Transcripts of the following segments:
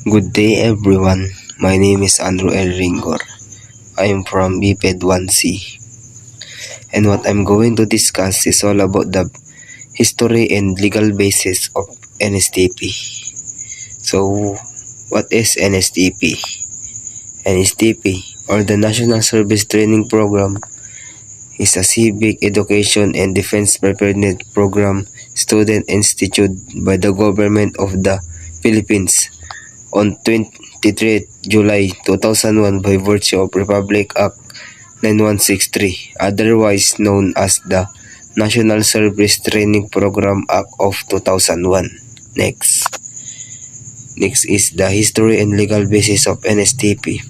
Good day everyone, my name is Andrew L. Ringor. I am from BPED 1C, and what I'm going to discuss is all about the history and legal basis of NSTP. So, what is NSTP? NSTP, or the National Service Training Program, is a civic education and defense preparedness program student instituted by the government of the Philippines on 23 July 2001 by virtue of Republic Act 9163, otherwise known as the National Service Training Program Act of 2001. Next is the history and legal basis of NSTP.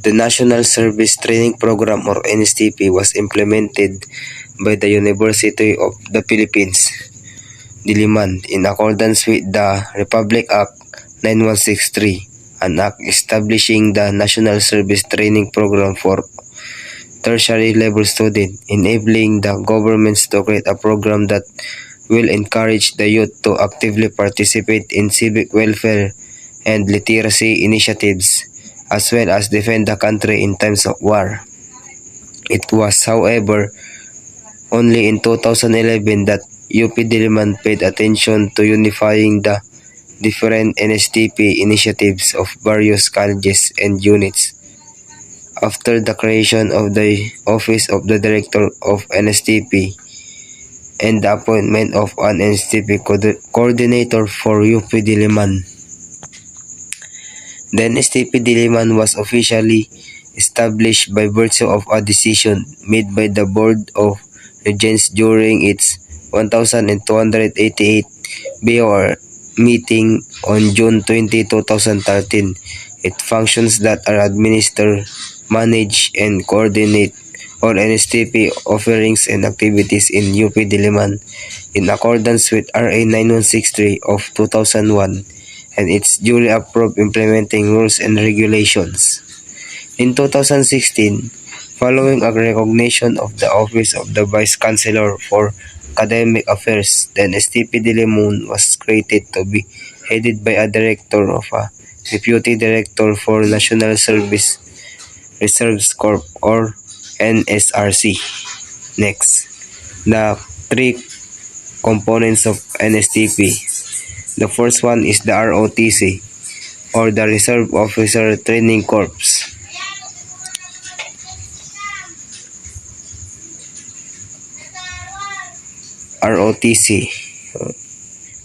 The National Service Training Program, or NSTP, was implemented by the University of the Philippines, Diliman, in accordance with the Republic Act 9163, an act establishing the National Service Training Program for tertiary level students, enabling the governments to create a program that will encourage the youth to actively participate in civic welfare and literacy initiatives, as well as defend the country in times of war. It was, however, only in 2011 that UP Diliman paid attention to unifying the different NSTP initiatives of various colleges and units. After the creation of the Office of the Director of NSTP and the appointment of an NSTP coordinator for UP Diliman, the NSTP Diliman was officially established by virtue of a decision made by the Board of Regents during its 1288 BOR meeting on June 20, 2013. It functions that are administer, manage, and coordinate all NSTP offerings and activities in UP Diliman in accordance with RA 9163 of 2001 and its duly approved implementing rules and regulations. In 2016, following a recognition of the Office of the Vice Chancellor for Academic Affairs, the NSTP Diliman was created to be headed by a director of a deputy director for National Service Reserves Corp, or NSRC. Next, the three components of NSTP. The first one is the ROTC, or the Reserve Officer Training Corps. ROTC.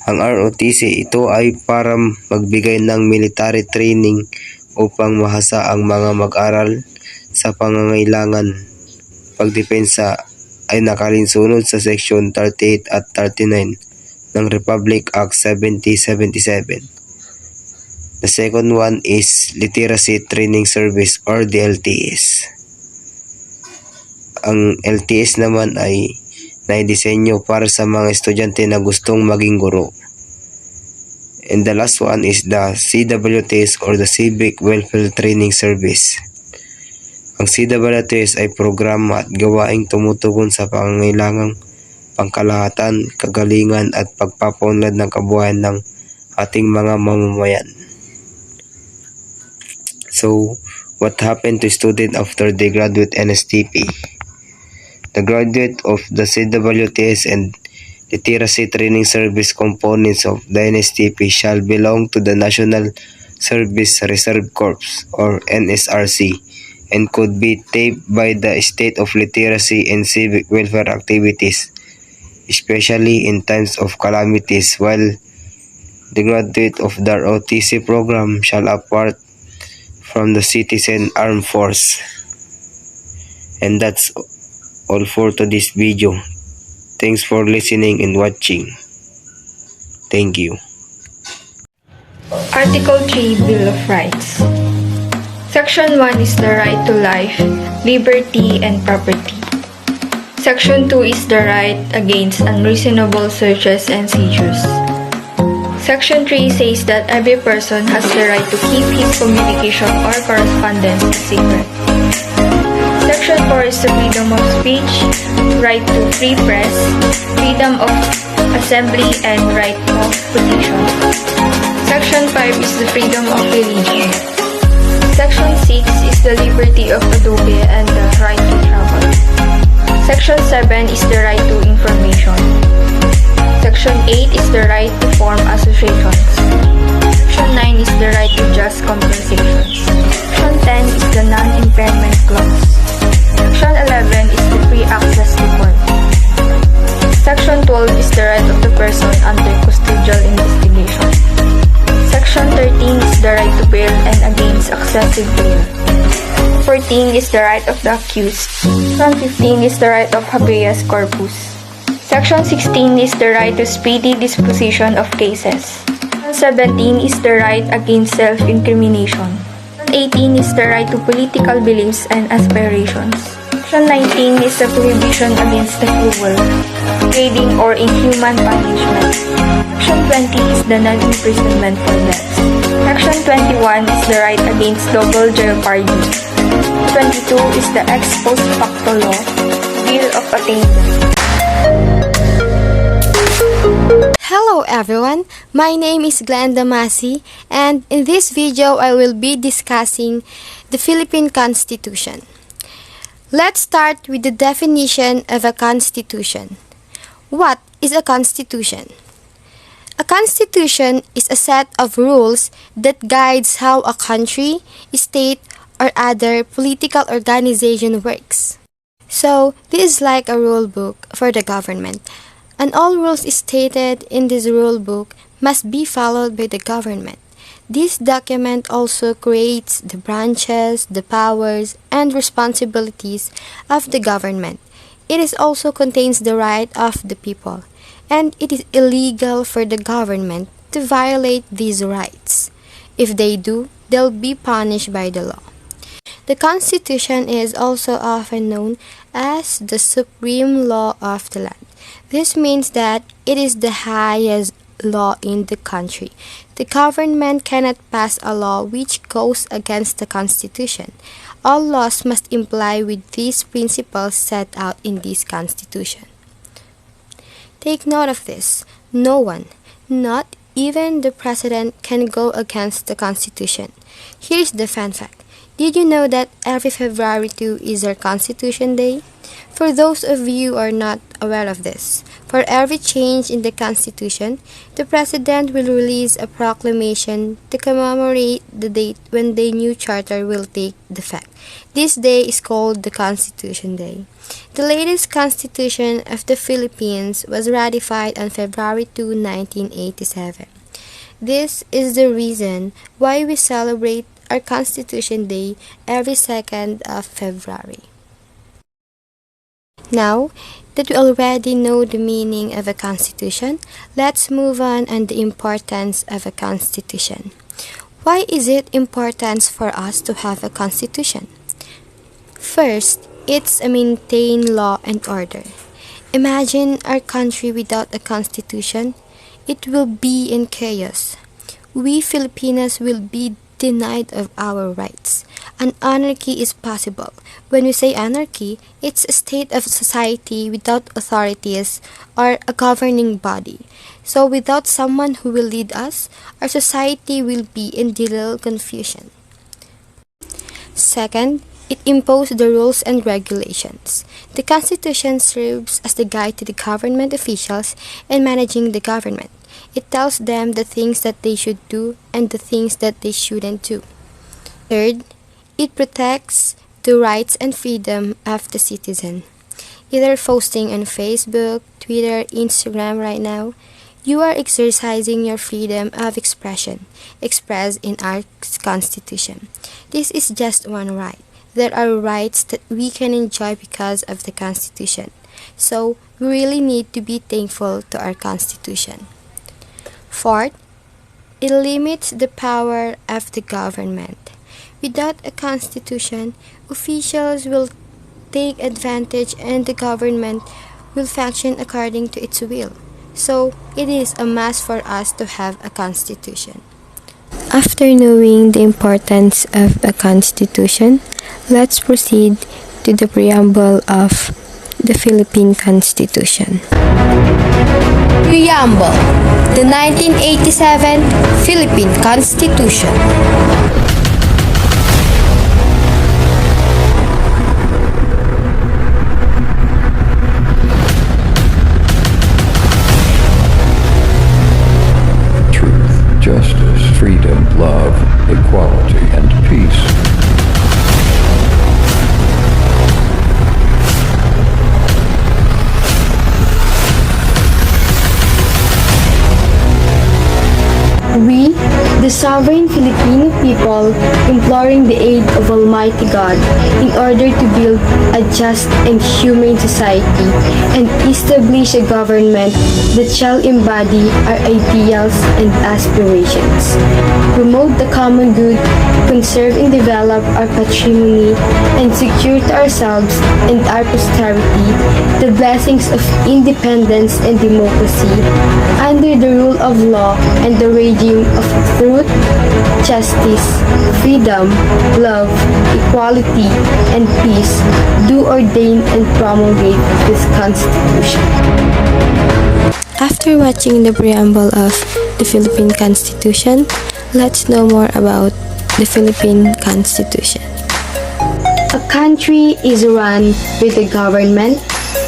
Ang ROTC, ito ay para magbigay ng military training upang mahasa ang mga mag-aral sa pangangailangan pagdepensa ay nakalinsunod sa Section 38 at 39 ng Republic Act 7077. The second one is Literacy Training Service, or the LTS. Ang LTS naman ay naidisenyo para sa mga estudyante na gustong maging guro. And the last one is the CWTS, or the Civic Welfare Training Service. Ang CWTS ay programa at gawaing tumutugon sa pangangailangang pangkalahatan, kagalingan at pagpapaunlad ng kabuhayan ng ating mga mamamayan. So, what happened to student after they graduate NSTP? The graduate of the CWTS and Literacy Training Service components of the NSTP shall belong to the National Service Reserve Corps, or NSRC, and could be tapped by the state of literacy and civic welfare activities, especially in times of calamities, while the graduate of the ROTC program shall apart from the Citizen Armed Force. And that's all for today's video. Thanks for listening and watching. Thank you. Article 3 Bill of Rights. Section 1 is the right to life, liberty, and property. Section 2 is the right against unreasonable searches and seizures. Section 3 says that every person has the right to keep his communication or correspondence secret. Section 4 is the freedom of speech, right to free press, freedom of assembly, and right of petition. Section 5 is the freedom of religion. Section 6 is the liberty of adobe and the right to travel. Section 7 is the right to information. Section 8 is the right to form associations. Section 9 is the right to just compensations. Section 10 is the non-impairment clause. Section 11 is the free access to court. Section 12 is the right of the person under custodial investigation. Section 13 is the right to bail and against excessive bail. 14 is the right of the accused. Section 15 is the right of habeas corpus. Section 16 is the right to speedy disposition of cases. Section 17 is the right against self-incrimination. Section 18 is the right to political beliefs and aspirations. Section 19 is the prohibition against the cruel, degrading, or inhuman punishment. Section 20 is the non-imprisonment for death. Section 21 is the right against double jeopardy. 22 is the ex post facto law, bill of attainder. Hello everyone, my name is Glenda Masi, and in this video I will be discussing the Philippine Constitution. Let's start with the definition of a constitution. What is a constitution? A constitution is a set of rules that guides how a country, state, or other political organization works. So, this is like a rule book for the government, and all rules stated in this rule book must be followed by the government. This document also creates the branches, the powers, and responsibilities of the government. It is also contains the right of the people, and it is illegal for the government to violate these rights. If they do, they'll be punished by the law. The Constitution is also often known as the supreme law of the land. This means that it is the highest law in the country. The government cannot pass a law which goes against the Constitution. All laws must comply with these principles set out in this Constitution. Take note of this. No one, not even the President, can go against the Constitution. Here's the fun fact. Did you know that every February 2 is our Constitution Day? For those of you who are not aware of this, for every change in the Constitution, the President will release a proclamation to commemorate the date when the new charter will take effect. This day is called the Constitution Day. The latest Constitution of the Philippines was ratified on February 2, 1987. This is the reason why we celebrate our Constitution Day every 2nd of February. Now that we already know the meaning of a constitution, let's move on the importance of a constitution. Why is it important for us to have a constitution? First, it's a maintain law and order. Imagine our country without a constitution. It will be in chaos. We Filipinos will be denied of our rights. An anarchy is possible. When we say anarchy, it's a state of society without authorities or a governing body. So without someone who will lead us, our society will be in total confusion. Second, it imposes the rules and regulations. The Constitution serves as the guide to the government officials in managing the government. It tells them the things that they should do and the things that they shouldn't do. Third, it protects the rights and freedom of the citizen. Either posting on Facebook, Twitter, Instagram right now, you are exercising your freedom of expression, expressed in our Constitution. This is just one right. There are rights that we can enjoy because of the Constitution. So, we really need to be thankful to our Constitution. Fourth, it limits the power of the government. Without a constitution, officials will take advantage and the government will function according to its will. So, it is a must for us to have a constitution. After knowing the importance of a constitution, let's proceed to the preamble of the Philippine Constitution. Preamble. The 1987 Philippine Constitution. Truth, justice, freedom, love, equality, and peace. We, the sovereign Filipino people, imploring the aid of Almighty God in order to build a just and humane society and establish a government that shall embody our ideals and aspirations, promote the common good, conserve and develop our patrimony, and secure to ourselves and our posterity the blessings of independence and democracy under the rule of law and the regime of truth, justice, freedom, love, equality, and peace, do ordain and promulgate this Constitution. After watching the preamble of the Philippine Constitution, let's know more about the Philippine Constitution. A country is run with a government,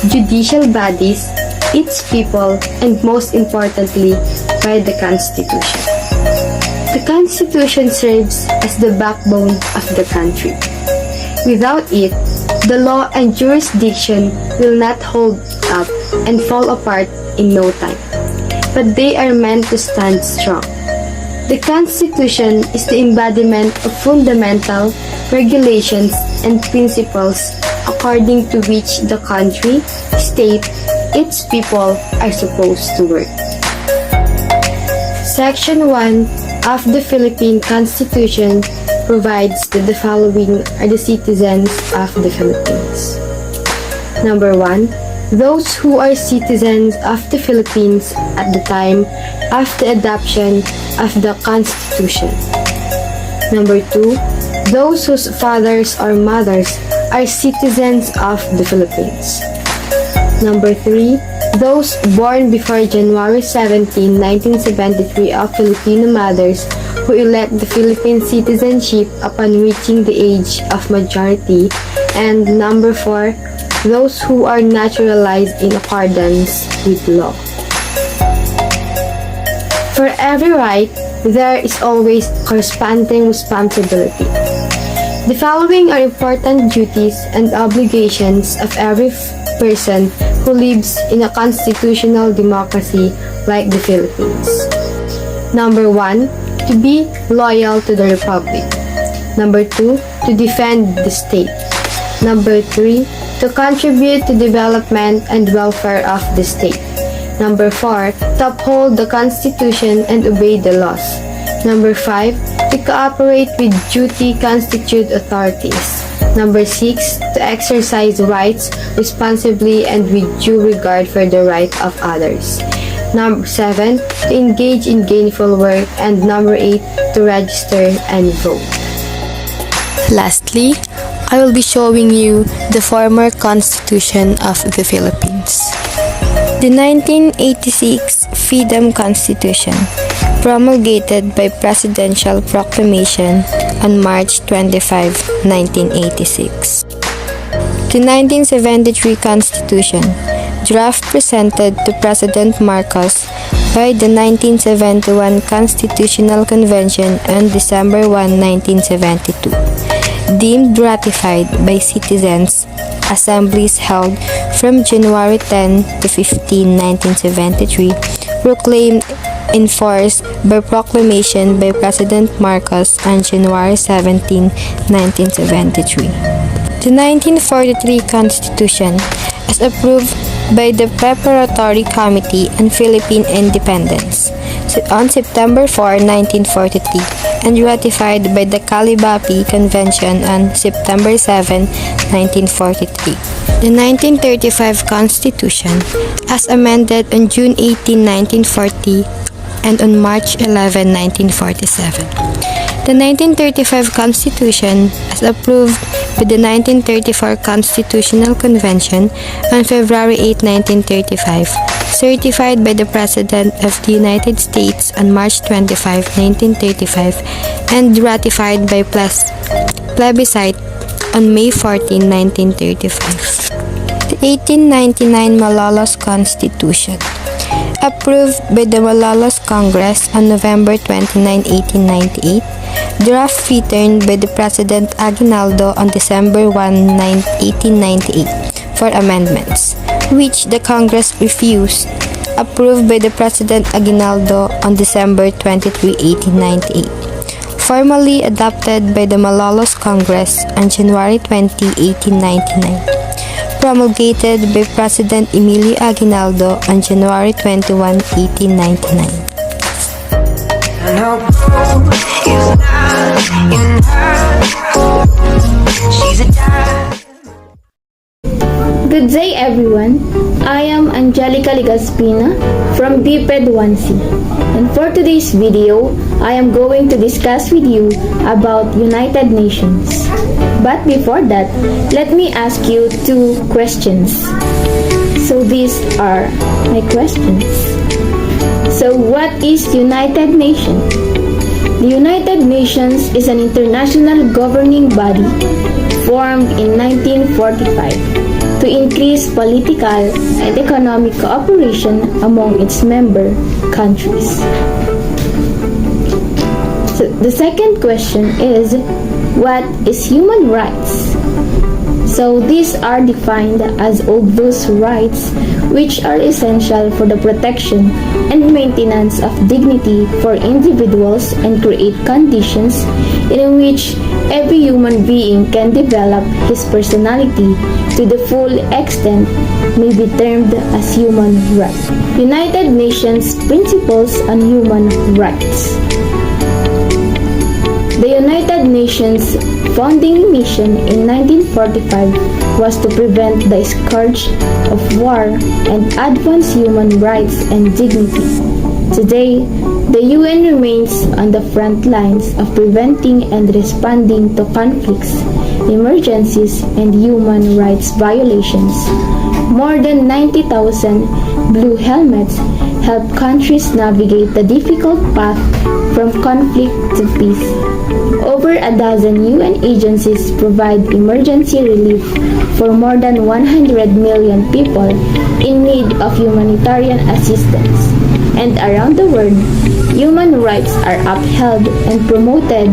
judicial bodies, its people, and most importantly, by the Constitution. The Constitution serves as the backbone of the country. Without it, the law and jurisdiction will not hold up and fall apart in no time, but they are meant to stand strong. The Constitution is the embodiment of fundamental regulations and principles according to which the country, state, its people are supposed to work. Section 1 of the Philippine Constitution provides that the following are the citizens of the Philippines. Number 1. Those who are citizens of the Philippines at the time of the adoption of the Constitution. Number 2. Those whose fathers or mothers are citizens of the Philippines. Number 3. Those born before January 17, 1973 of Filipino mothers who elect the Philippine citizenship upon reaching the age of majority. And number 4. Those who are naturalized in accordance with law. For every right, there is always corresponding responsibility. The following are important duties and obligations of every person who lives in a constitutional democracy like the Philippines. Number 1, to be loyal to the Republic. Number 2, to defend the state. Number 3, to contribute to development and welfare of the state. Number 4, to uphold the Constitution and obey the laws. Number 5, to cooperate with duty constituted authorities. Number 6, to exercise rights responsibly and with due regard for the right of others. Number 7, to engage in gainful work. And number 8, to register and vote. Lastly, I will be showing you the former Constitution of the Philippines. The 1986 Freedom Constitution, promulgated by Presidential Proclamation on March 25, 1986. The 1973 Constitution, draft presented to President Marcos by the 1971 Constitutional Convention on December 1, 1972. Deemed ratified by citizens' assemblies held from January 10 to 15, 1973, proclaimed in force by proclamation by President Marcos on January 17, 1973. The 1943 Constitution, as approved by the Preparatory Committee on Philippine Independence on September 4, 1943, and ratified by the Calibapi Convention on September 7, 1943. The 1935 Constitution, as amended on June 18, 1940, and on March 11, 1947. The 1935 Constitution, as approved by the 1934 Constitutional Convention on February 8, 1935, certified by the President of the United States on March 25, 1935, and ratified by plebiscite on May 14, 1935. The 1899 Malolos Constitution, approved by the Malolos Congress on November 29, 1898, draft returned by the President Aguinaldo on December 1, 1898 for amendments, which the Congress refused, approved by the President Aguinaldo on December 23, 1898, formally adopted by the Malolos Congress on January 20, 1899, promulgated by President Emilio Aguinaldo on January 21, 1899. Good day everyone, I am Angelica Ligaspina from BPED 1C, and for today's video, I am going to discuss with you about United Nations. But before that, let me ask you two questions. So these are my questions. So what is United Nations? The United Nations is an international governing body formed in 1945 to increase political and economic cooperation among its member countries. So the second question is, what is human rights? So these are defined as all those rights which are essential for the protection and maintenance of dignity for individuals and create conditions in which every human being can develop his personality to the full extent may be termed as human rights. United Nations Principles on Human Rights. The United Nations founding mission in 1945 was to prevent the scourge of war and advance human rights and dignity. Today, the UN remains on the front lines of preventing and responding to conflicts, emergencies, and human rights violations. More than 90,000 blue helmets help countries navigate the difficult path from conflict to peace. Over a dozen UN agencies provide emergency relief for more than 100 million people in need of humanitarian assistance. And around the world, human rights are upheld and promoted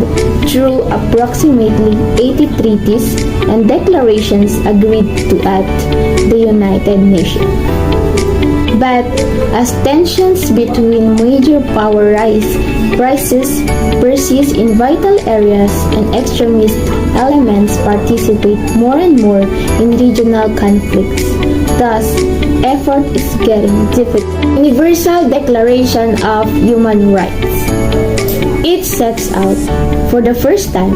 through approximately 80 treaties and declarations agreed to at the United Nations. But as tensions between major power persist in vital areas and extremist elements participate more and more in regional conflicts. Thus, effort is getting difficult. Universal Declaration of Human Rights. It sets out, for the first time,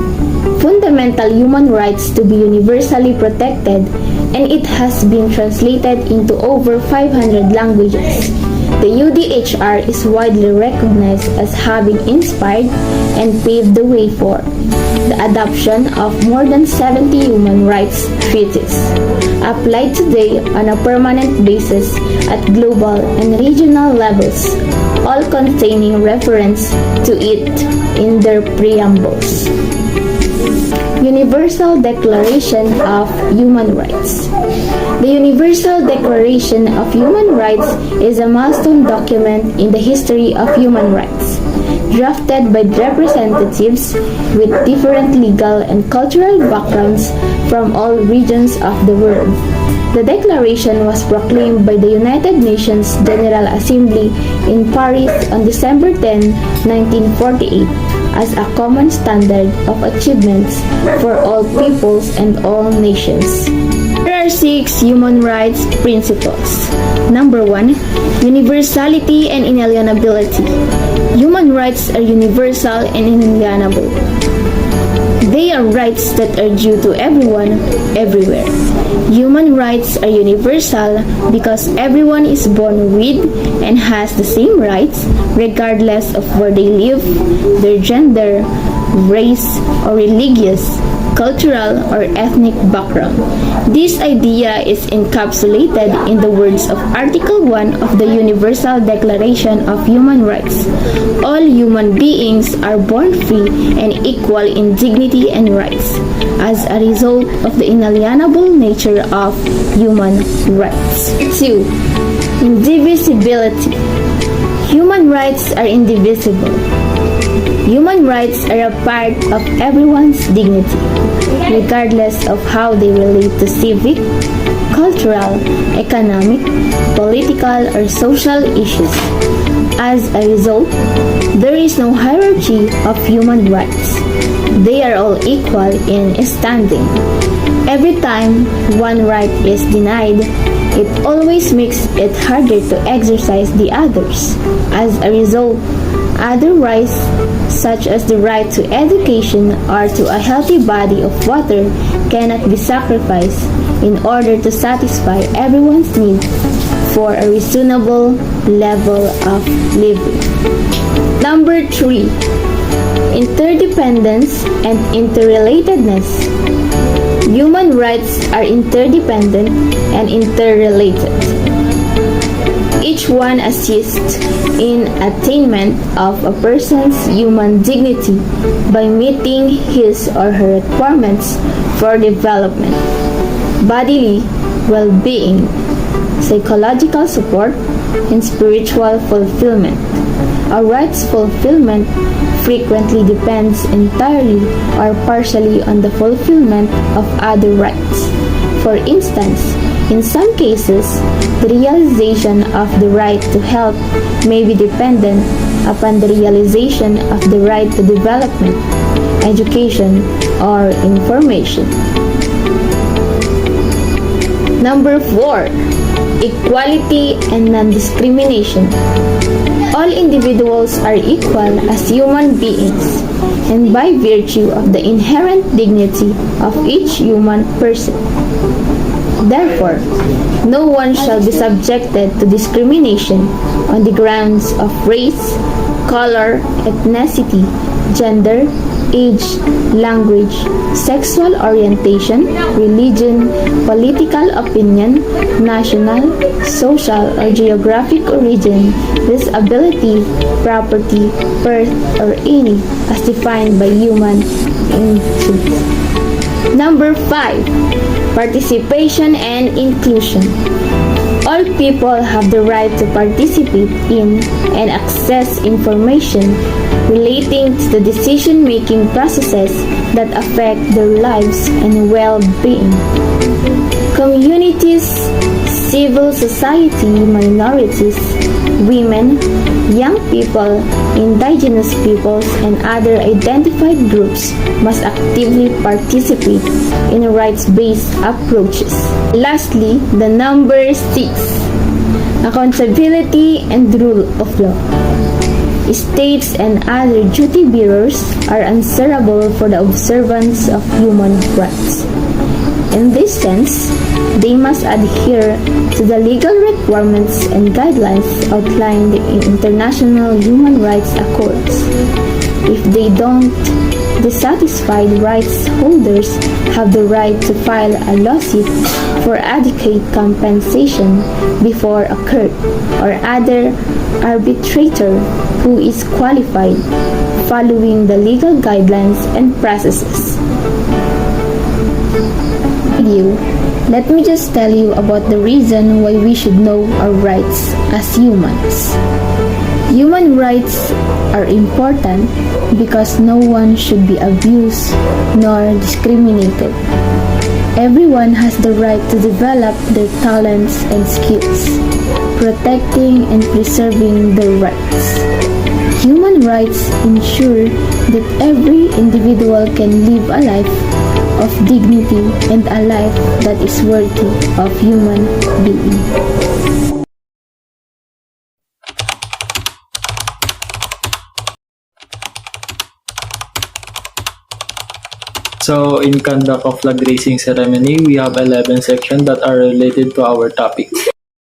fundamental human rights to be universally protected, and it has been translated into over 500 languages. The UDHR is widely recognized as having inspired and paved the way for the adoption of more than 70 human rights treaties, applied today on a permanent basis at global and regional levels, all containing reference to it in their preambles. Universal Declaration of Human Rights. The Universal Declaration of Human Rights is a milestone document in the history of human rights, drafted by representatives with different legal and cultural backgrounds from all regions of the world. The declaration was proclaimed by the United Nations General Assembly in Paris on December 10, 1948, as a common standard of achievements for all peoples and all nations. There are 6 human rights principles. Number 1, universality and inalienability. Human rights are universal and inalienable. They are rights that are due to everyone, everywhere. Human rights are universal because everyone is born with and has the same rights regardless of where they live, their gender, race, or religious, cultural, or ethnic background. This idea is encapsulated in the words of Article 1 of the Universal Declaration of Human Rights. All human beings are born free and equal in dignity and rights as a result of the inalienable nature of human rights. 2. Indivisibility. Human rights are indivisible. Human rights are a part of everyone's dignity, regardless of how they relate to civic, cultural, economic, political, or social issues. As a result, there is no hierarchy of human rights. They are all equal in standing. Every time one right is denied, it always makes it harder to exercise the others. As a result, other rights, such as the right to education or to a healthy body of water, cannot be sacrificed in order to satisfy everyone's need for a reasonable level of living. Number 3. Interdependence and interrelatedness. Human rights are interdependent and interrelated. Each one assists in attainment of a person's human dignity by meeting his or her requirements for development, bodily well-being, psychological support, and spiritual fulfillment. A right's fulfillment frequently depends entirely or partially on the fulfillment of other rights. For instance, in some cases, the realization of the right to health may be dependent upon the realization of the right to development, education, or information. Number 4. Equality and non-discrimination. All individuals are equal as human beings, and by virtue of the inherent dignity of each human person. Therefore, no one shall be subjected to discrimination on the grounds of race, color, ethnicity, gender, age, language, sexual orientation, religion, political opinion, national, social, or geographic origin, disability, property, birth, or any as defined by human institutions. Number 5. Participation and inclusion. All people have the right to participate in and access information relating to the decision-making processes that affect their lives and well-being. Communities, civil society, minorities, women, young people, indigenous peoples, and other identified groups must actively participate in rights-based approaches. Lastly, the number 6. Accountability and rule of law. States and other duty bearers are answerable for the observance of human rights. In this sense, they must adhere to the legal requirements and guidelines outlined in international human rights accords. If they don't, dissatisfied rights holders have the right to file a lawsuit for adequate compensation before a court or other arbitrator who is qualified, following the legal guidelines and processes. Let me just tell you about the reason why we should know our rights as humans. Human rights are important because no one should be abused nor discriminated. Everyone has the right to develop their talents and skills, protecting and preserving their rights. Human rights ensure that every individual can live a life of dignity and a life that is worthy of human being. So, in conduct of flag raising ceremony, we have 11 sections that are related to our topic.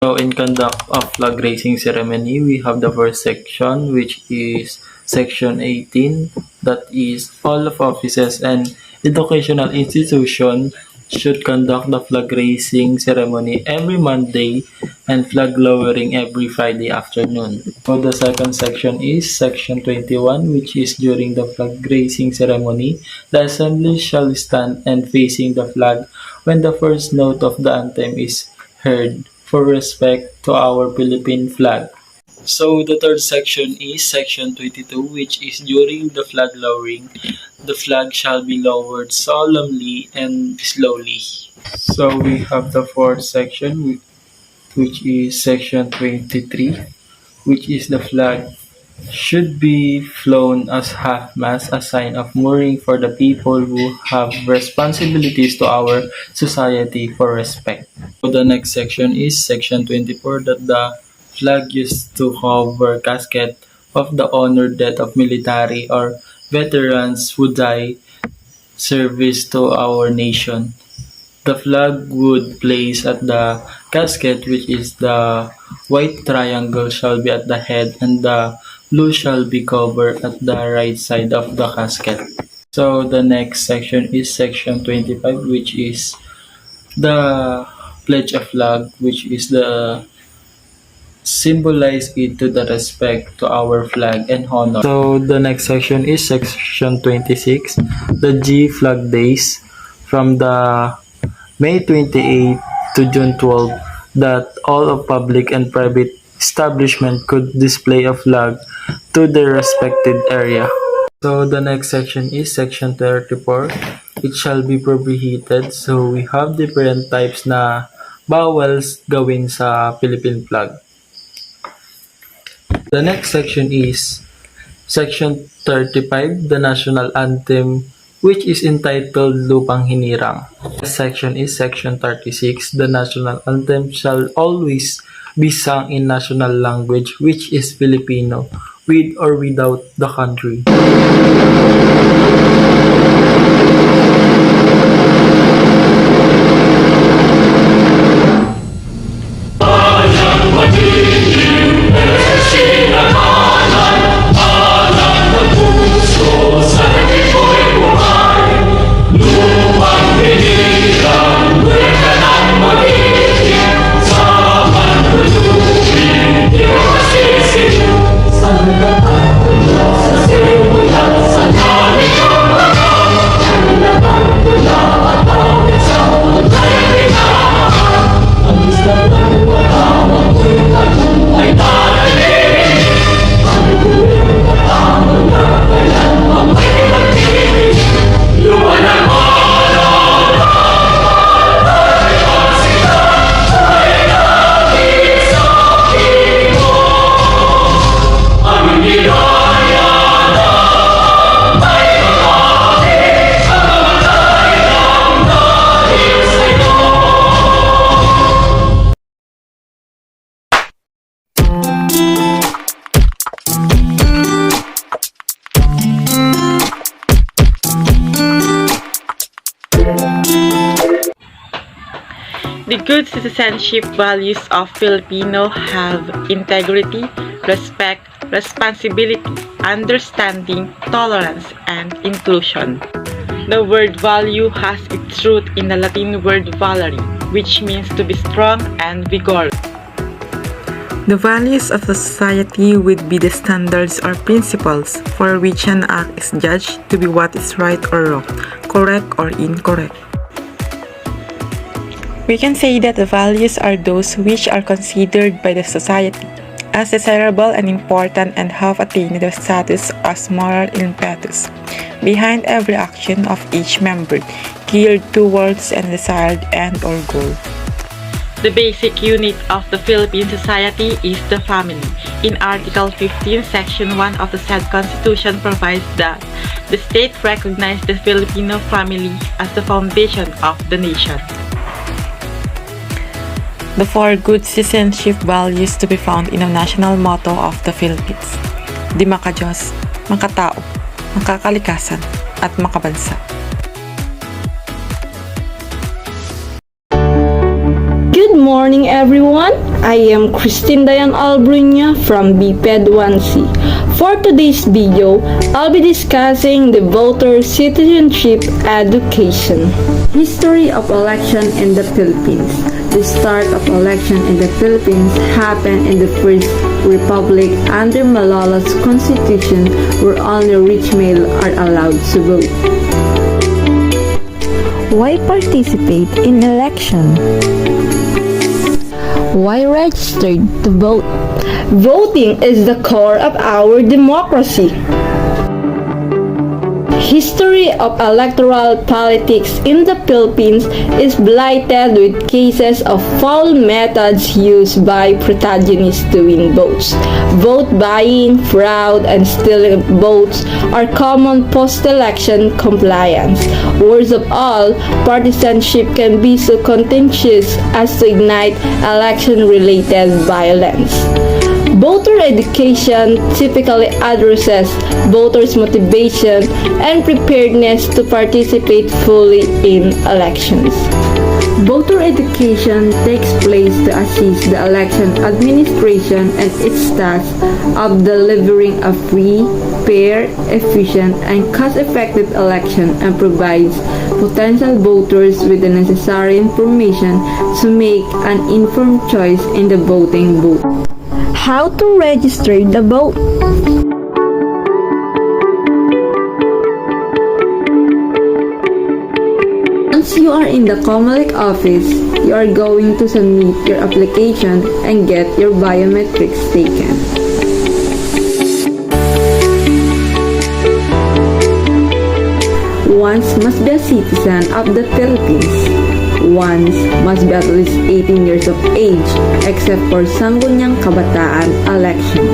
So, in conduct of flag raising ceremony, we have the first section, which is section 18, that is, all of offices and educational institutions should conduct the flag raising ceremony every Monday and flag lowering every Friday afternoon. So the second section is section 21, which is during the flag raising ceremony, the assembly shall stand and facing the flag when the first note of the anthem is heard for respect to our Philippine flag. So the third section is section 22, which is during the flag lowering, the flag shall be lowered solemnly and slowly. So we have the fourth section, which is section 23, which is the flag should be flown as half-mast, a sign of mourning for the people who have responsibilities to our society for respect. So the next section is section 24, that the flag used to cover casket of the honored death of military or veterans who die service to our nation. The flag would place at the casket, which is the white triangle shall be at the head and the blue shall be covered at the right side of the casket. So the next section is section 25, which is the pledge of flag, which is the symbolize it to the respect to our flag and honor. So the next section is section 26, the G flag days from the May 28 to June 12, that all of public and private establishment could display a flag to their respected area. So the next section is section 34. It shall be prohibited. So we have different types na bawals gawin sa Philippine flag. The next section is section 35, the national anthem, which is entitled Lupang Hinirang. The section is section 36, the national anthem shall always be sung in national language, which is Filipino, with or without the country. The good citizenship values of Filipino have integrity, respect, responsibility, understanding, tolerance, and inclusion. The word value has its root in the Latin word valere, which means to be strong and vigorous. The values of the society would be the standards or principles for which an act is judged to be what is right or wrong, correct or incorrect. We can say that the values are those which are considered by the society as desirable and important and have attained the status as moral impetus behind every action of each member, geared towards a desired end or goal. The basic unit of the Philippine society is the family. In Article 15, Section 1 of the said Constitution provides that the state recognizes the Filipino family as the foundation of the nation. The four good citizenship values to be found in the national motto of the Philippines: di makadiyos, makatao, makakalikasan, at makabansa. Good morning everyone. I am Christine Dayan Albrinya from BPED 1C. For today's video, I'll be discussing the voter citizenship education. History of election in the Philippines. The start of election in the Philippines happened in the First Republic under Malala's constitution where only rich male are allowed to vote. Why participate in election? Why registered to vote? Voting is the core of our democracy. History of electoral politics in the Philippines is blighted with cases of foul methods used by protagonists to win votes. Vote buying, fraud, and stealing votes are common post-election compliance. Worst of all, partisanship can be so contentious as to ignite election-related violence. Voter education typically addresses voters' motivation and preparedness to participate fully in elections. Voter education takes place to assist the election administration and its task of delivering a free, fair, efficient, and cost-effective election and provides potential voters with the necessary information to make an informed choice in the voting booth. How to register the vote? Once you are in the Comelec office, you are going to submit your application and get your biometrics taken. One must be a citizen of the Philippines. One must be at least 18 years of age, except for Sangguniang Kabataan election.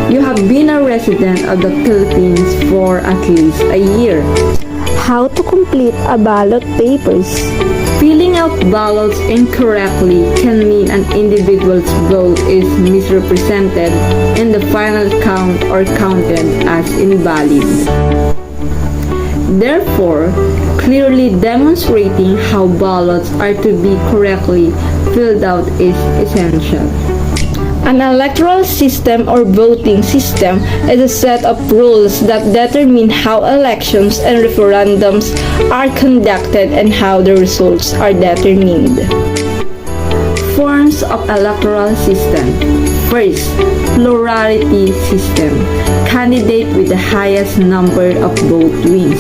You have been a resident of the Philippines for at least a year. How to complete a ballot papers? Filling out ballots incorrectly can mean an individual's vote is misrepresented in the final count or counted as invalid. Therefore, clearly demonstrating how ballots are to be correctly filled out is essential. An electoral system or voting system is a set of rules that determine how elections and referendums are conducted and how the results are determined. Forms of electoral system. First, plurality system. Candidate with the highest number of vote wins.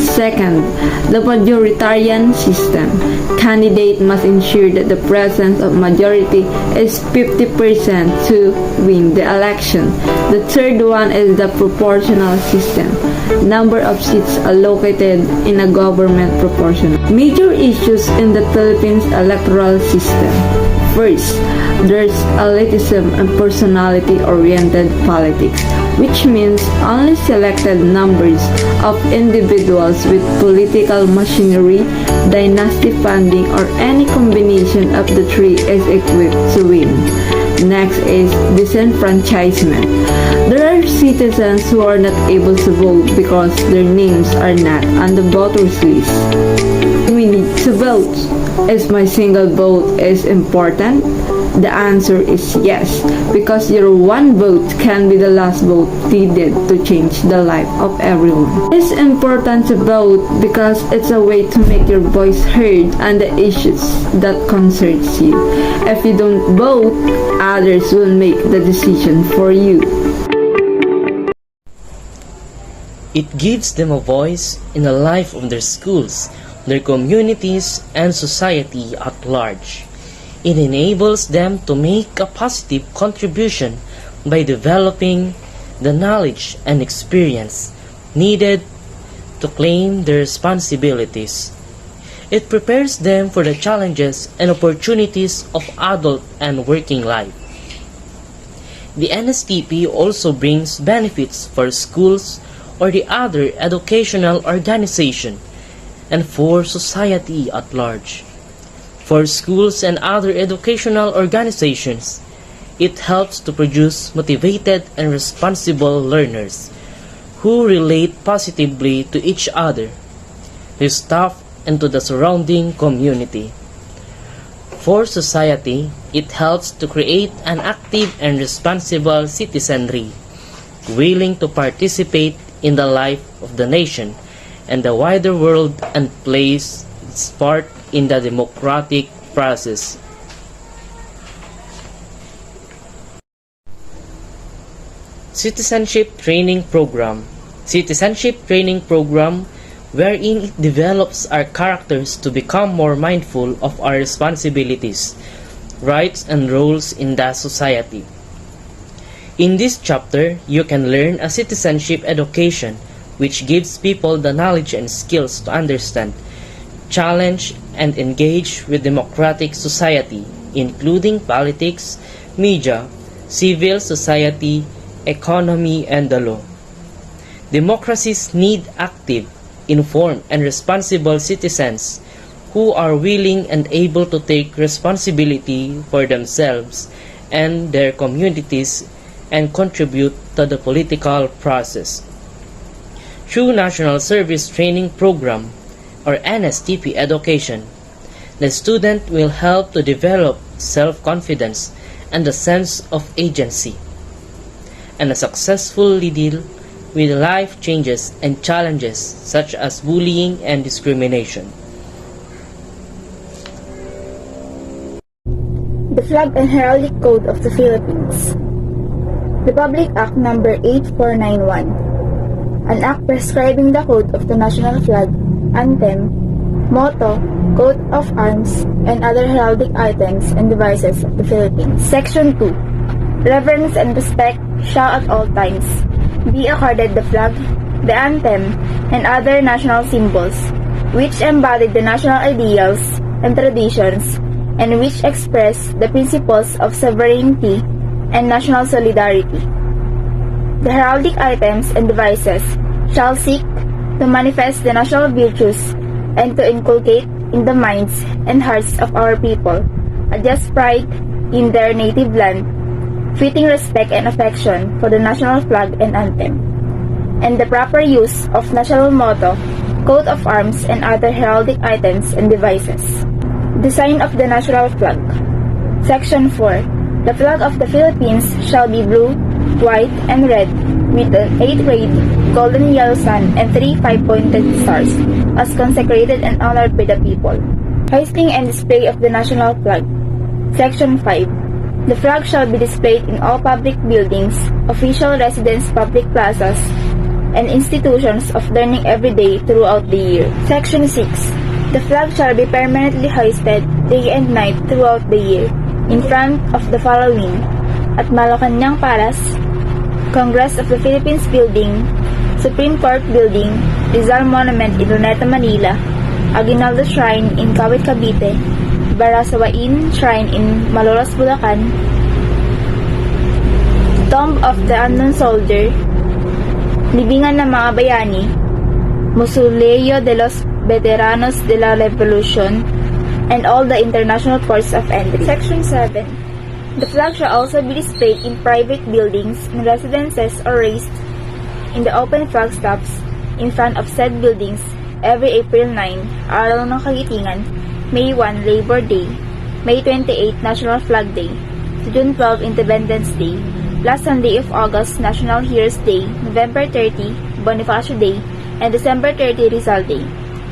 Second, the majoritarian system. Candidate must ensure that the presence of majority is 50% to win the election. The third one is the proportional system. Number of seats allocated in a government proportion. Major issues in the Philippines electoral system. First, there's elitism and personality-oriented politics, which means only selected numbers of individuals with political machinery, dynasty funding, or any combination of the three is equipped to win. Next is disenfranchisement. There are citizens who are not able to vote because their names are not on the voters list. We need to vote. Is my single vote is important? The answer is yes, because your one vote can be the last vote needed to change the life of everyone. It's important to vote because it's a way to make your voice heard on the issues that concerns you. If you don't vote, others will make the decision for you. It gives them a voice in the life of their schools, their communities, and society at large. It enables them to make a positive contribution by developing the knowledge and experience needed to claim their responsibilities. It prepares them for the challenges and opportunities of adult and working life. The NSTP also brings benefits for schools or the other educational organization and for society at large. For schools and other educational organizations, it helps to produce motivated and responsible learners who relate positively to each other, their staff, and to the surrounding community. For society, it helps to create an active and responsible citizenry, willing to participate in the life of the nation and the wider world and plays its part in the democratic process. Citizenship Training Program wherein it develops our characters to become more mindful of our responsibilities, rights, and roles in the society. In this chapter, you can learn a citizenship education which gives people the knowledge and skills to understand, challenge, and engage with democratic society, including politics, media, civil society, economy, and the law. Democracies need active, informed, and responsible citizens who are willing and able to take responsibility for themselves and their communities and contribute to the political process. Through National Service Training Program, or NSTP education, the student will help to develop self-confidence and a sense of agency, and successfully deal with life changes and challenges such as bullying and discrimination. The Flag and Heraldic Code of the Philippines. Republic Act No. 8491, an act prescribing the code of the national flag, anthem, motto, coat of arms, and other heraldic items and devices of the Philippines. Section 2. Reverence and respect shall at all times be accorded the flag, the anthem, and other national symbols, which embody the national ideals and traditions, and which express the principles of sovereignty and national solidarity. The heraldic items and devices shall seek to manifest the national virtues and to inculcate in the minds and hearts of our people a just pride in their native land, fitting respect and affection for the national flag and anthem, and the proper use of national motto, coat of arms, and other heraldic items and devices. Design of the national flag. Section 4. The flag of the Philippines shall be blue, white, and red, with an 8-rayed golden yellow sun and 3 5-pointed stars, as consecrated and honored by the people. Hoisting and display of the national flag. Section 5. The flag shall be displayed in all public buildings, official residence public plazas, and institutions of learning every day throughout the year. Section 6. The flag shall be permanently hoisted day and night throughout the year, in front of the following: at Malacanang Palace, Congress of the Philippines Building, Supreme Court Building, Rizal Monument in Luneta, Manila, Aguinaldo Shrine in Kawit, Cavite, Barasawain Shrine in Malolos, Bulacan, Tomb of the Unknown Soldier, Libingan ng mga Bayani, Mausoleo de los Veteranos de la Revolution, and all the international ports of entry. Section 7. The flag shall also be displayed in private buildings, in residences, or raised in the open flag stops in front of said buildings every April 9, Araw ng Kagitingan, May 1, Labor Day, May 28, National Flag Day, June 12, Independence Day, last Sunday of August, National Heroes Day, November 30, Bonifacio Day, and December 30, Rizal Day,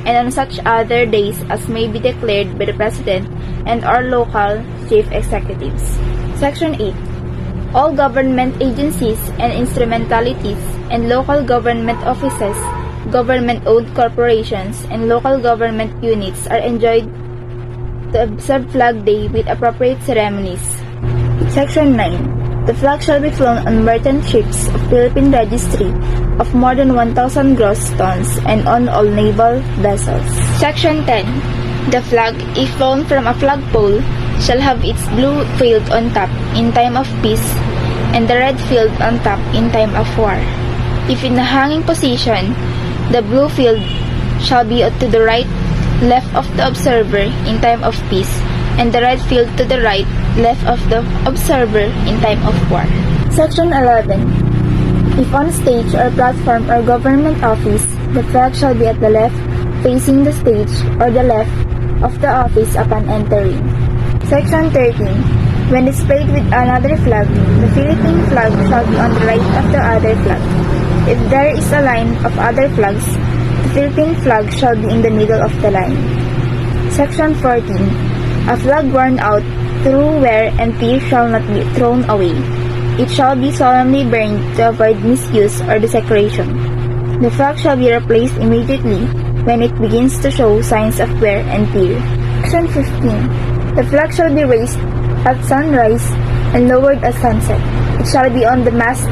and on such other days as may be declared by the President and our local chief executives. Section 8. All government agencies and instrumentalities and local government offices, government-owned corporations, and local government units are enjoined to observe Flag Day with appropriate ceremonies. Section 9. The flag shall be flown on merchant ships of Philippine registry of more than 1,000 gross tons and on all naval vessels. Section 10. The flag, if flown from a flagpole, shall have its blue field on top in time of peace and the red field on top in time of war. If in a hanging position, the blue field shall be to the right, left of the observer in time of peace, and the red field to the right, left of the observer in time of war. Section 11. If on stage or platform or government office, the flag shall be at the left, facing the stage, or the left of the office upon entering. Section 13. When displayed with another flag, the Philippine flag shall be on the right of the other flag. If there is a line of other flags, the Philippine flag shall be in the middle of the line. Section 14. A flag worn out through wear and tear shall not be thrown away. It shall be solemnly burned to avoid misuse or desecration. The flag shall be replaced immediately when it begins to show signs of wear and tear. Section 15. The flag shall be raised at sunrise and lowered at sunset. It shall be on the mast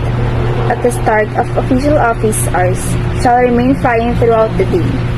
at the start of official office hours. Shall remain flying throughout the day.